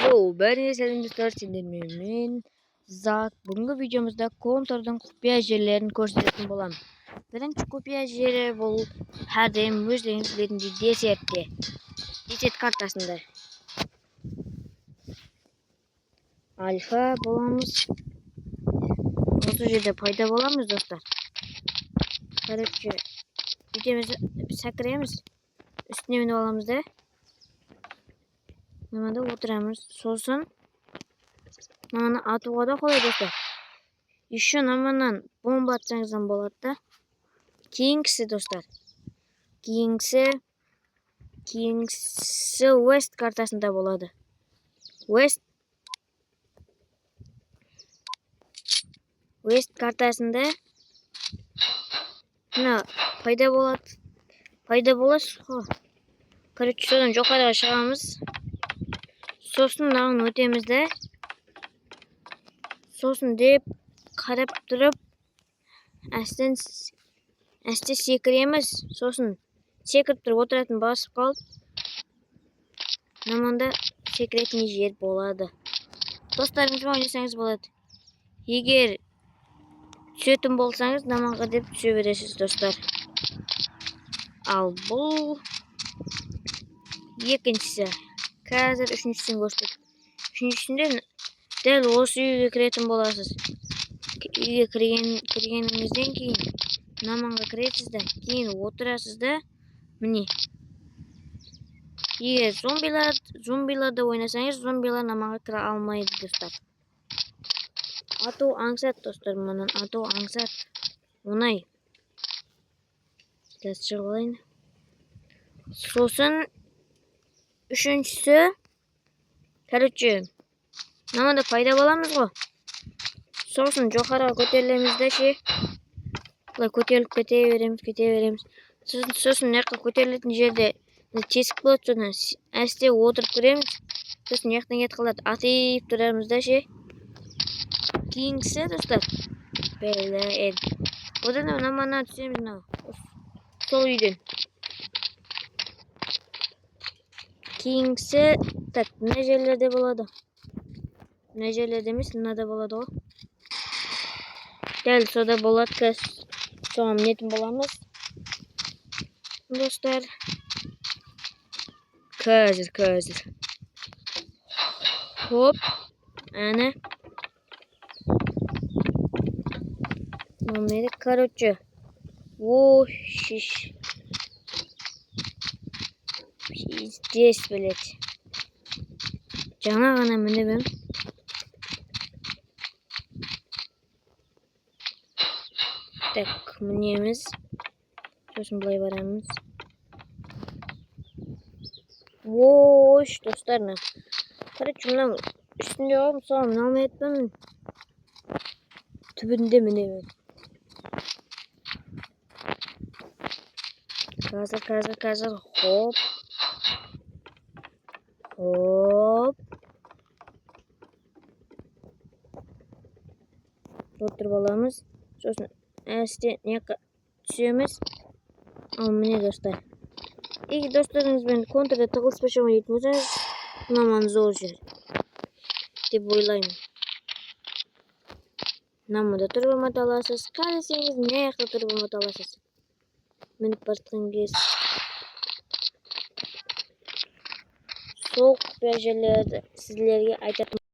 Бәріңе сәлемдестер, сендермен мен Зат. Бүгінгі видеомызда контурдың құпия жерлерін көрсететін болам. Бірінші құпия жері бұл әрдайым өздеріңіз білетіндей десерт картасында. Альфа боламыз. Осы жерде пайда боламыз, достар. Короче, видеомызды сәкіреміз. Үстіне мініп аламыз да. Мынада отырамыз. Сосын мынаны атуға да қолай, достар. Еще мынаны бомба атсаңыздан болады да. Кейінгісі, достар. Кейінгісі West картасында болады. West картасында мына пайда болады. Пайда боласыз ғой. Короче, содан жоғарыға шығамыз. Сосын мынаны өтеміз де. Сосын деп қарап тұрып, әсте секіреміз. Сосын секіріп тұрып отыратын басып қалып, наманда секіретін жер болады. Достарыңызға ойнасаңыз болады. Егер түсетін болсаңыз, наманға деп түсе бересіз, достар. Ал бұл екіншісі. Қазір үшіншісін көрсетіп. Үшіншісінде дәл осы үйге кіретін боласыз. Үйге кіргеніңізден кейін наманға кіретсіз да, кейін отырасыз да, міне. Егер зомбиларда ойнасаңыз, зомбилар наманға кіре алмайды, достар. Ату аңсат, достар, мұнан ату аңсат. Оңай. Қазір шығып алайын. Сосын үшіншісі, короче, наманда пайда боламыз ғой. Сосын жоғарыға көтерілеміз де ше. Бұлай көтеріліп кете береміз. Сосын мына жаққа көтерілетін жерде тесік болады, содан әсте отырып көреміз. Сосын яқтан кет қалады, атып тұрамыз да ше. Кейінгісі, достар. Одан намана түсеміз мынау. Сол үйден. Кейінгісі, так, мына жерлерде болады. Мына жерлерде емес, мынада болады ғой. Дәл сода болады, кәс. Соған мінетін боламыз. Достар. Қазір. Хоп. Әне. Мамеді, короче. Шиш. Здесь, блядь. Жаңа ғана мініп. Так, мінеміз. Сосын бұлай барамыз. Достарына. Короче, мұнан үстінде қалым, соған алмай етпемін. Түбінде мінемін. Қазір. Хоп. Отырып аламыз. Сосын әсте неқа түсеміз. Ал міне, достар. Егер достарыңызбен контурда тығылыспаша ойнайтын болсаңыз, наман зор жер деп ойлаймын. Намада тұрып алмата аласыз. Қаласаңыз, не жақта тұрып алмата аласыз. Мініп бартқан кез. Сол құпия жерлерді сіздерге айтатын.